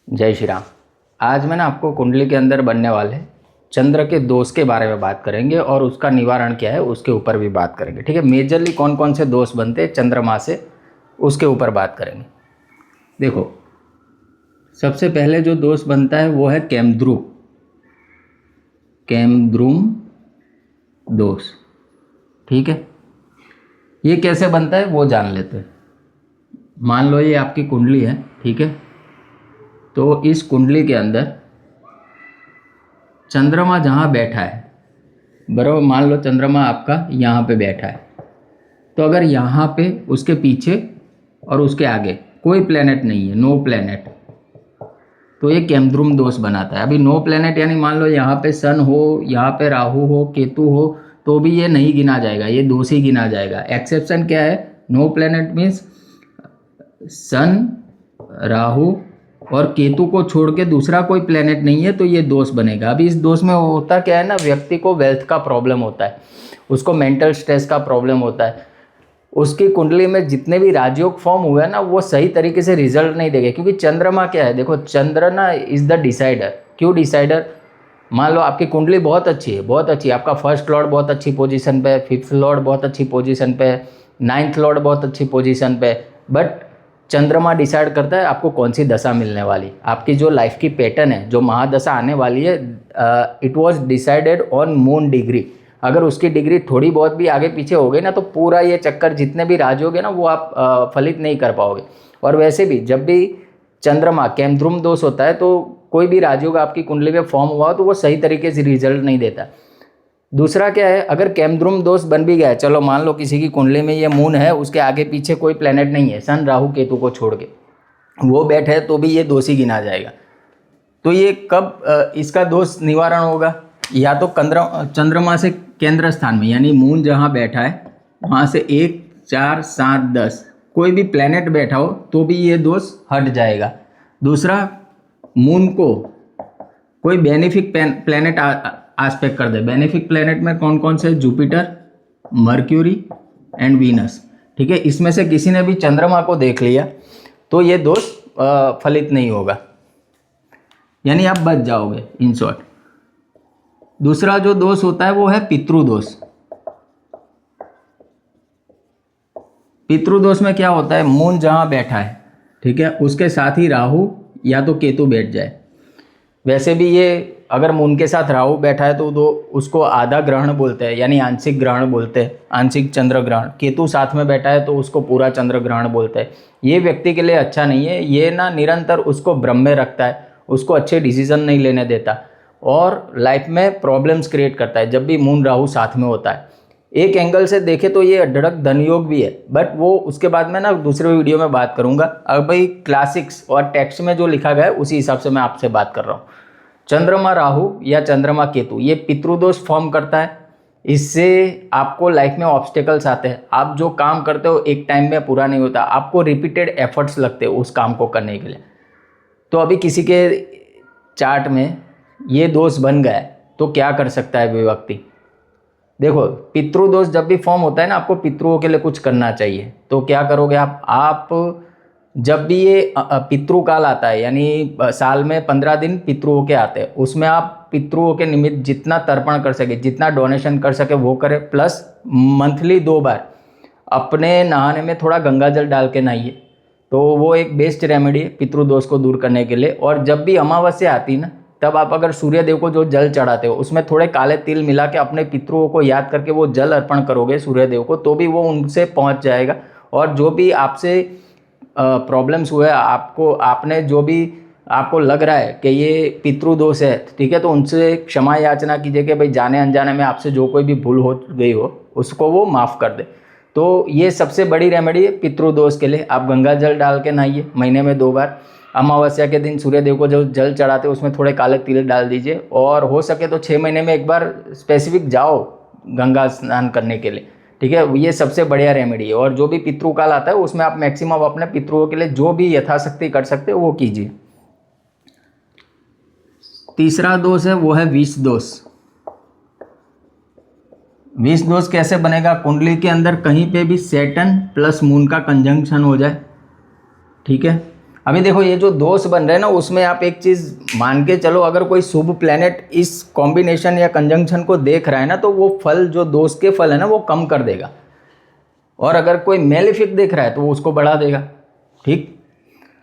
जय श्री राम। आज मैं आपको कुंडली के अंदर बनने वाले चंद्र के दोष के बारे में बात करेंगे और उसका निवारण क्या है उसके ऊपर भी बात करेंगे। ठीक है, मेजरली कौन कौन से दोष बनते हैं चंद्रमा से उसके ऊपर बात करेंगे। देखो, सबसे पहले जो दोष बनता है वो है केमद्रुम दोष। ठीक है, ये कैसे बनता है वो जान लेते हैं। मान लो ये आपकी कुंडली है, ठीक है, तो इस कुंडली के अंदर चंद्रमा जहाँ बैठा है, बराबर, मान लो चंद्रमा आपका यहाँ पे बैठा है, तो अगर यहाँ पे उसके पीछे और उसके आगे कोई प्लेनेट नहीं है, नो प्लेनेट, तो ये केमद्रुम दोष बनाता है। अभी नो प्लेनेट यानी मान लो यहाँ पे सन हो, यहाँ पे राहु हो, केतु हो, तो भी ये नहीं गिना जाएगा, ये दोष ही गिना जाएगा। एक्सेप्शन क्या है? नो प्लेनेट मीन्स सन, राहु और केतु को छोड़ के दूसरा कोई प्लेनेट नहीं है, तो ये दोष बनेगा। अभी इस दोष में होता क्या है ना, व्यक्ति को वेल्थ का प्रॉब्लम होता है, उसको मेंटल स्ट्रेस का प्रॉब्लम होता है, उसकी कुंडली में जितने भी राजयोग फॉर्म हुए हैं ना वो सही तरीके से रिजल्ट नहीं देंगे। क्योंकि चंद्रमा क्या है, देखो चंद्र ना इज़ द डिसाइडर। क्यों डिसाइडर? मान लो आपकी कुंडली बहुत अच्छी है, बहुत अच्छी, आपका फर्स्ट लॉर्ड बहुत अच्छी पोजीशन पे है, फिफ्थ लॉर्ड बहुत अच्छी पोजीशन पे है, नाइन्थ लॉर्ड बहुत अच्छी पोजीशन पे है, बट चंद्रमा डिसाइड करता है आपको कौन सी दशा मिलने वाली। आपकी जो लाइफ की पैटर्न है, जो महादशा आने वाली है, it was decided on moon degree. अगर उसकी डिग्री थोड़ी बहुत भी आगे पीछे हो गई ना, तो पूरा ये चक्कर जितने भी राजयोग है ना वो आप फलित नहीं कर पाओगे। और वैसे भी जब भी चंद्रमा केमद्रुम दोष होता है तो कोई भी राजयोग आपकी कुंडली में फॉर्म हुआ हो तो वो सही तरीके से रिजल्ट नहीं देता। दूसरा क्या है, अगर केमद्रुम दोष बन भी गया है, चलो मान लो किसी की कुंडली में ये मून है, उसके आगे पीछे कोई प्लेनेट नहीं है, सन राहु केतु को छोड़ के वो बैठे है, तो भी ये दोषी गिना जाएगा। तो ये कब इसका दोष निवारण होगा? या तो चंद्रमा से केंद्र स्थान में, यानी मून जहाँ बैठा है वहाँ से 1, 4, 7, 10 कोई भी प्लेनेट बैठा हो तो भी ये दोष हट जाएगा। दूसरा, मून को कोई बेनिफिक प्लेनेट आस्पेक्ट कर दे। बेनिफिक प्लेनेट में कौन कौन से? Jupiter, mercury and Venus. ठीक है, इसमें से किसी ने भी चंद्रमा को देख लिया तो ये दोष फलित नहीं होगा, यानी आप बच जाओगे इन शॉर्ट। दूसरा जो दोष होता है वो है पितृदोष। पितृदोष में क्या होता है, मून जहाँ बैठा है, ठीक है, उसके साथ ही राहु या तो केतु बैठ जाए। वैसे भी ये अगर मून के साथ राहु बैठा है तो उसको आधा ग्रहण बोलते हैं, यानी आंशिक ग्रहण बोलते हैं, आंशिक चंद्र ग्रहण। केतु साथ में बैठा है तो उसको पूरा चंद्र ग्रहण बोलते हैं। ये व्यक्ति के लिए अच्छा नहीं है, ये ना निरंतर उसको भ्रम में रखता है, उसको अच्छे डिसीजन नहीं लेने देता और लाइफ में प्रॉब्लम्स क्रिएट करता है जब भी मून राहु साथ में होता है। एक एंगल से देखे तो ये अढड़क धनयोग भी है, बट वो उसके बाद में ना दूसरे वीडियो में बात करूंगा। अब भाई क्लासिक्स और टेक्स्ट में जो लिखा गया है उसी हिसाब से मैं आपसे बात कर रहा हूँ। चंद्रमा राहु या चंद्रमा केतु ये पितृदोष फॉर्म करता है। इससे आपको लाइफ में ऑब्स्टेकल्स आते हैं। आप जो काम करते हो एक टाइम में पूरा नहीं होता, आपको रिपीटेड एफर्ट्स लगते हैं उस काम को करने के लिए। तो अभी किसी के चार्ट में ये दोष बन गया है तो क्या कर सकता है वो व्यक्ति? देखो, पितृदोष जब भी फॉर्म होता है ना, आपको पितृओं के लिए कुछ करना चाहिए। तो क्या करोगे आप जब भी ये पितृकाल आता है, यानी साल में 15 दिन पितृओं के आते हैं, उसमें आप पितृओं के निमित्त जितना तर्पण कर सके, जितना डोनेशन कर सके वो करें। प्लस मंथली 2 बार अपने नहाने में थोड़ा गंगा जल डाल के नहाइए, तो वो एक बेस्ट रेमेडी है पितृदोष को दूर करने के लिए। और जब भी अमावस्या आती है ना, तब आप अगर सूर्य देव को जो जल चढ़ाते हो उसमें थोड़े काले तिल मिला के अपने पितृओं को याद करके वो जल अर्पण करोगे सूर्य देव को, तो भी वो उनसे पहुंच जाएगा। और जो भी आपसे प्रॉब्लम्स हुए, आपने जो भी आपको लग रहा है कि ये पितृदोष है, ठीक है, तो उनसे क्षमा याचना कीजिए कि भाई जाने अनजाने में आपसे जो कोई भी भूल हो गई हो उसको वो माफ़ कर दे। तो ये सबसे बड़ी रेमेडी है पितृदोष के लिए। आप गंगा जल डाल के नहाइए महीने में 2 बार। अमावस्या के दिन सूर्य देव को जो जल चढ़ाते हैं उसमें थोड़े काले तिल डाल दीजिए, और हो सके तो 6 महीने में एक बार स्पेसिफिक जाओ गंगा स्नान करने के लिए। ठीक है, ये सबसे बढ़िया रेमेडी है। और जो भी पितृकाल आता है उसमें आप मैक्सिमम अपने पितृओं के लिए जो भी यथाशक्ति कर सकते हो वो कीजिए। तीसरा दोष है वो है विष दोष। विष दोष कैसे बनेगा? कुंडली के अंदर कहीं पे भी सैटर्न प्लस मून का कंजंक्शन हो जाए, ठीक है, अभी देखो ये जो दोष बन रहे हैं ना, उसमें आप एक चीज़ मान के चलो, अगर कोई शुभ प्लेनेट इस कॉम्बिनेशन या कंजंक्शन को देख रहा है ना, तो वो फल, जो दोष के फल है ना, वो कम कर देगा। और अगर कोई मेलिफिक देख रहा है तो वो उसको बढ़ा देगा। ठीक,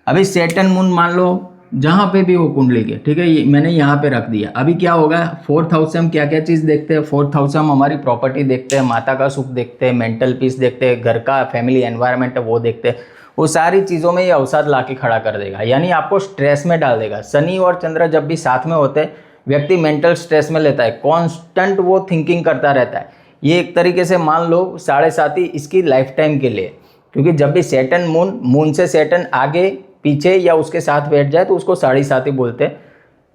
अभी सैटर्न मून मान लो जहाँ पे भी हो कुंडली के, ठीक है, ये मैंने यहाँ पे रख दिया। अभी क्या होगा, 4th हाउस से हम क्या क्या चीज़ देखते हैं? 4th हाउस से हम हमारी प्रॉपर्टी देखते हैं, माता का सुख देखते हैं, मेंटल पीस देखते हैं, घर का फैमिली एनवायरनमेंट है वो देखते हैं। वो सारी चीज़ों में ये अवसाद ला के खड़ा कर देगा, यानी आपको स्ट्रेस में डाल देगा। शनि और चंद्र जब भी साथ में होते हैं, व्यक्ति मेंटल स्ट्रेस में लेता है, कॉन्स्टेंट वो थिंकिंग करता रहता है। ये एक तरीके से मान लो 7.5 इसकी लाइफ टाइम के लिए, क्योंकि जब भी सैटर्न मून से सैटर्न आगे पीछे या उसके साथ बैठ जाए तो उसको 7.5 बोलते हैं।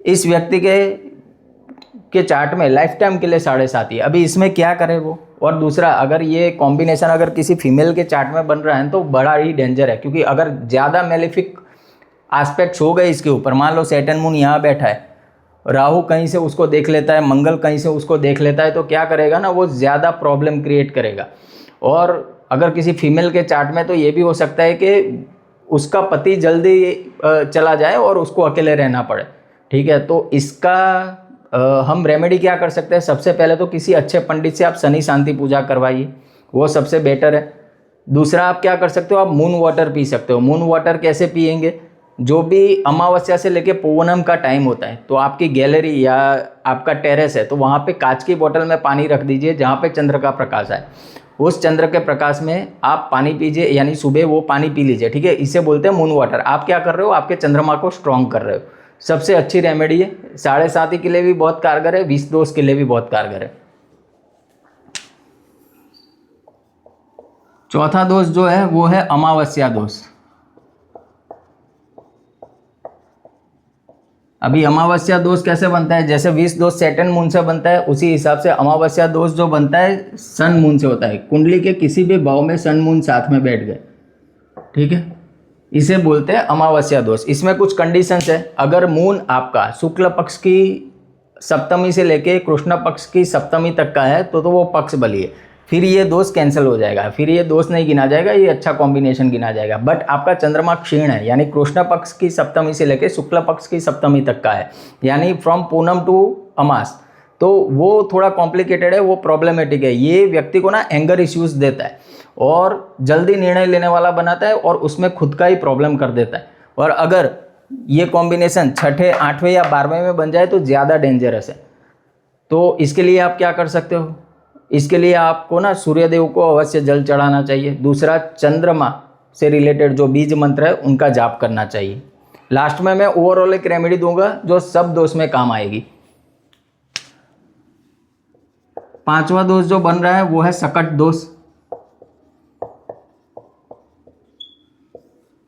इस व्यक्ति के चार्ट में लाइफ टाइम के लिए 7.5। अभी इसमें क्या करे वो? और दूसरा, अगर ये कॉम्बिनेशन अगर किसी फीमेल के चार्ट में बन रहा है तो बड़ा ही डेंजर है, क्योंकि अगर ज़्यादा मेलिफिक एस्पेक्ट्स हो गए इसके ऊपर, मान लो सैटर्न मून यहाँ बैठा है, राहु कहीं से उसको देख लेता है, मंगल कहीं से उसको देख लेता है, तो क्या करेगा ना, वो ज़्यादा प्रॉब्लम क्रिएट करेगा। और अगर किसी फीमेल के चार्ट में तो ये भी हो सकता है कि उसका पति जल्दी चला जाए और उसको अकेले रहना पड़े। ठीक है, तो इसका हम रेमेडी क्या कर सकते हैं? सबसे पहले तो किसी अच्छे पंडित से आप शनि शांति पूजा करवाइए, वो सबसे बेटर है। दूसरा, आप क्या कर सकते हो, आप मून वाटर पी सकते हो। मून वाटर कैसे पिएंगे? जो भी अमावस्या से लेके पूनम का टाइम होता है, तो आपकी गैलरी या आपका टेरेस है तो वहाँ पे कांच की बोतल में पानी रख दीजिए जहाँ पे चंद्र का प्रकाश है। उस चंद्र के प्रकाश में आप पानी पीजिए, यानी सुबह वो पानी पी लीजिए। ठीक है, इसे बोलते हैं मून वाटर। आप क्या कर रहे हो, आपके चंद्रमा को स्ट्रॉन्ग कर रहे हो। सबसे अच्छी रेमेडी है, 7.5 के लिए भी बहुत कारगर है, 20 दोष के लिए भी बहुत कारगर है। चौथा दोष जो है वो है अमावस्या दोष। अभी अमावस्या दोष कैसे बनता है? जैसे 20 दोष सैटर्न मून से बनता है, उसी हिसाब से अमावस्या दोष जो बनता है सन मून से होता है। कुंडली के किसी भी भाव में सन मून साथ में बैठ गए, ठीक है, इसे बोलते हैं अमावस्या दोष। इसमें कुछ कंडीशंस है। अगर मून आपका शुक्ल पक्ष की सप्तमी से लेके कृष्ण पक्ष की सप्तमी तक का है तो वो पक्ष बली है, फिर ये दोष कैंसिल हो जाएगा, फिर ये दोष नहीं गिना जाएगा, ये अच्छा कॉम्बिनेशन गिना जाएगा। बट आपका चंद्रमा क्षीण है, यानी कृष्ण पक्ष की सप्तमी से लेके शुक्ल पक्ष की सप्तमी तक का है, यानी फ्रॉम पूनम टू अमास, तो वो थोड़ा कॉम्प्लिकेटेड है, वो प्रॉब्लमेटिक है। ये व्यक्ति को ना एंगर इश्यूज देता है और जल्दी निर्णय लेने वाला बनाता है और उसमें खुद का ही प्रॉब्लम कर देता है। और अगर ये कॉम्बिनेशन 6ठे 8वें या 12वें में बन जाए तो ज़्यादा डेंजरस है। तो इसके लिए आप क्या कर सकते हो? इसके लिए आपको ना सूर्यदेव को अवश्य जल चढ़ाना चाहिए। दूसरा, चंद्रमा से रिलेटेड जो बीज मंत्र है उनका जाप करना चाहिए। लास्ट में मैं ओवरऑल एक रेमेडी दूंगा जो सब दोष में काम आएगी। 5वां दोष जो बन रहा है वो है सकट दोष।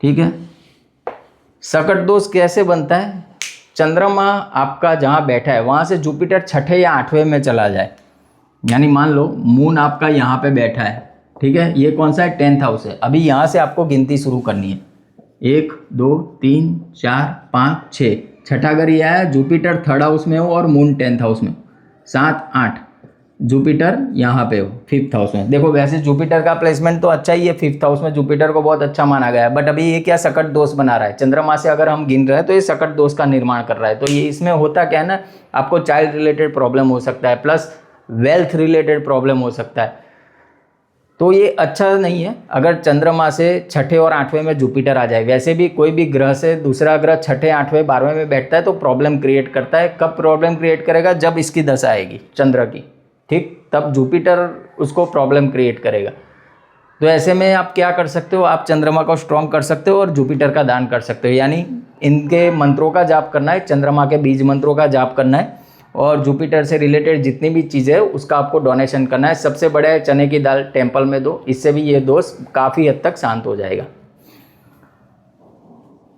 ठीक है, सकट दोष कैसे बनता है? चंद्रमा आपका जहां बैठा है वहां से जुपिटर 6ठे या 8वें में चला जाए, यानी मान लो मून आपका यहाँ पे बैठा है, ठीक है, ये कौन सा है? 10th हाउस है। अभी यहाँ से आपको गिनती शुरू करनी है, 1 2 3 4 5 6, छठा घर ये आया, जुपिटर 3rd हाउस में हो और मून 10th हाउस में, 7 8, जुपिटर यहाँ पे हो 5th हाउस में। देखो वैसे जुपिटर का प्लेसमेंट तो अच्छा ही है, 5th हाउस में जुपिटर को बहुत अच्छा माना गया है, बट अभी ये क्या सकट दोष बना रहा है? चंद्रमा से अगर हम गिन रहे हैं तो ये सकट दोष का निर्माण कर रहा है। तो ये इसमें होता क्या है ना, आपको चाइल्ड रिलेटेड प्रॉब्लम हो सकता है, प्लस वेल्थ रिलेटेड प्रॉब्लम हो सकता है। तो ये अच्छा नहीं है अगर चंद्रमा से 6ठे और 8वें में जुपिटर आ जाए। वैसे भी कोई भी ग्रह से दूसरा ग्रह 6ठे 8वें 12वें में बैठता है तो प्रॉब्लम क्रिएट करता है। कब प्रॉब्लम क्रिएट करेगा? जब इसकी दशा आएगी चंद्र की, ठीक, तब जुपिटर उसको प्रॉब्लम क्रिएट करेगा। तो ऐसे में आप क्या कर सकते हो? आप चंद्रमा को स्ट्रॉन्ग कर सकते हो और जुपिटर का दान कर सकते हो, यानी इनके मंत्रों का जाप करना है, चंद्रमा के बीज मंत्रों का जाप करना है और जुपिटर से रिलेटेड जितनी भी चीज़ें है उसका आपको डोनेशन करना है। सबसे बड़ा है चने की दाल टेम्पल में दो, इससे भी ये दोष काफ़ी हद तक शांत हो जाएगा।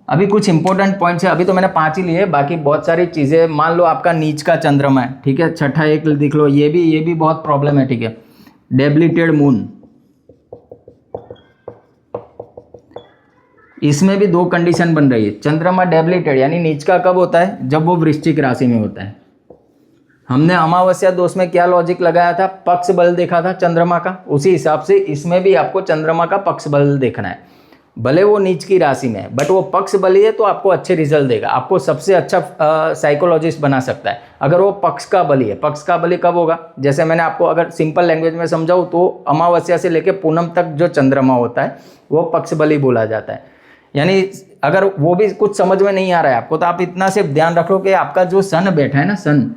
अभी कुछ इंपॉर्टेंट पॉइंट्स है, अभी तो मैंने 5 ही लिए, बाकी बहुत सारी चीज़ें। मान लो आपका नीच का चंद्रमा है, ठीक है, 6ठा एक दिख लो, ये भी बहुत प्रॉब्लमेटिक है। डेबिलिटेड मून, इसमें भी 2 कंडीशन बन रही है। चंद्रमा डेबिलिटेड यानी नीच का कब होता है? जब वो वृश्चिक राशि में होता है। हमने अमावस्या दोष में क्या लॉजिक लगाया था? पक्ष बल देखा था चंद्रमा का, उसी हिसाब से इसमें भी आपको चंद्रमा का पक्ष बल देखना है। भले वो नीच की राशि में है, बट वो पक्ष बली है तो आपको अच्छे रिजल्ट देगा, आपको सबसे अच्छा साइकोलॉजिस्ट बना सकता है अगर वो पक्ष का बली है। पक्ष का बली कब होगा, जैसे मैंने आपको अगर सिंपल लैंग्वेज में समझाऊँ तो अमावस्या से लेकर पूनम तक जो चंद्रमा होता है वो पक्ष बली बोला जाता है। यानी अगर वो भी कुछ समझ में नहीं आ रहा है आपको, तो आप इतना सिर्फ ध्यान रखो कि आपका जो सन बैठा है ना, सन,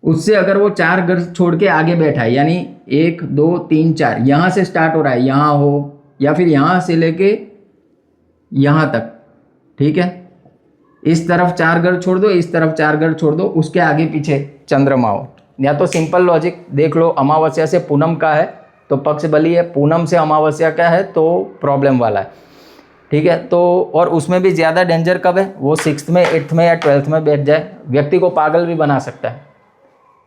उससे अगर वो 4 घर छोड़ के आगे बैठा है, यानी 1 2 3 4 यहाँ से स्टार्ट हो रहा है, यहाँ हो या फिर यहाँ से लेके यहाँ तक, ठीक है, इस तरफ 4 घर छोड़ दो, इस तरफ 4 घर छोड़ दो, उसके आगे पीछे चंद्रमा हो। या तो सिंपल लॉजिक देख लो, अमावस्या से पूनम का है तो पक्ष बली है, पूनम से अमावस्या का है तो प्रॉब्लम वाला है, ठीक है। तो और उसमें भी ज़्यादा डेंजर कब है, वो 6th में 8th में या 12th में बैठ जाए, व्यक्ति को पागल भी बना सकता है,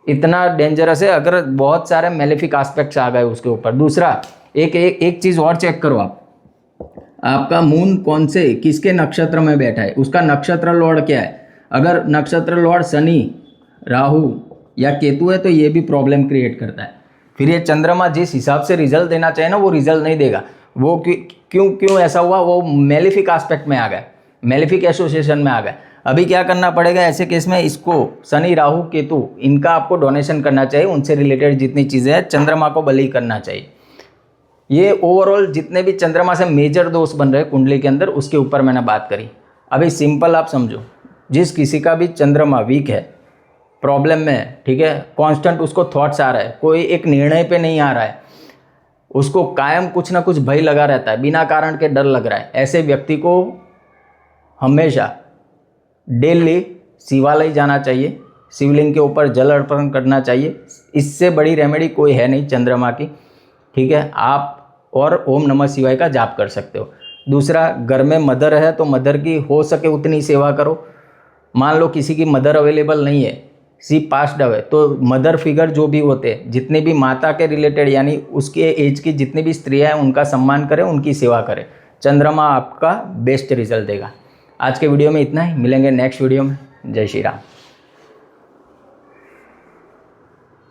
इतना डेंजरस है अगर बहुत सारे मेलेफिक एस्पेक्ट्स आ गए उसके ऊपर। दूसरा एक चीज़ और चेक करो आप, आपका मून कौन से किसके नक्षत्र में बैठा है, उसका नक्षत्र लॉर्ड क्या है। अगर नक्षत्र लॉर्ड शनि, राहु या केतु है तो ये भी प्रॉब्लम क्रिएट करता है। फिर ये चंद्रमा जिस हिसाब से रिजल्ट देना चाहिए ना वो रिजल्ट नहीं देगा। वो क्यों ऐसा हुआ, वो मेलेफिक एस्पेक्ट में आ गया, मेलेफिक एसोसिएशन में आ गया। अभी क्या करना पड़ेगा ऐसे केस में, इसको शनि राहु केतु इनका आपको डोनेशन करना चाहिए, उनसे रिलेटेड जितनी चीज़ें हैं चंद्रमा को बलि करना चाहिए। ये ओवरऑल जितने भी चंद्रमा से मेजर दोष बन रहे हैं कुंडली के अंदर, उसके ऊपर मैंने बात करी। अभी सिंपल आप समझो, जिस किसी का भी चंद्रमा वीक है, प्रॉब्लम में है, ठीक है, कांस्टेंट उसको थॉट्स आ रहा है, कोई एक निर्णय पे नहीं आ रहा है, उसको कायम कुछ ना कुछ भय लगा रहता है, बिना कारण के डर लग रहा है, ऐसे व्यक्ति को हमेशा डेली शिवालय जाना चाहिए, शिवलिंग के ऊपर जल अर्पण करना चाहिए। इससे बड़ी रेमेडी कोई है नहीं चंद्रमा की, ठीक है। आप और ओम नमः शिवाय का जाप कर सकते हो। दूसरा, घर में मदर है तो मदर की हो सके उतनी सेवा करो। मान लो किसी की मदर अवेलेबल नहीं है, सी पास्ड अवे, तो मदर फिगर जो भी होते हैं, जितने भी माता के रिलेटेड यानी उसके एज की जितनी भी स्त्रियाँ हैं उनका सम्मान करें, उनकी सेवा करें। चंद्रमा आपका बेस्ट रिजल्ट देगा। आज के वीडियो में इतना ही, मिलेंगे नेक्स्ट वीडियो में। जय श्री राम।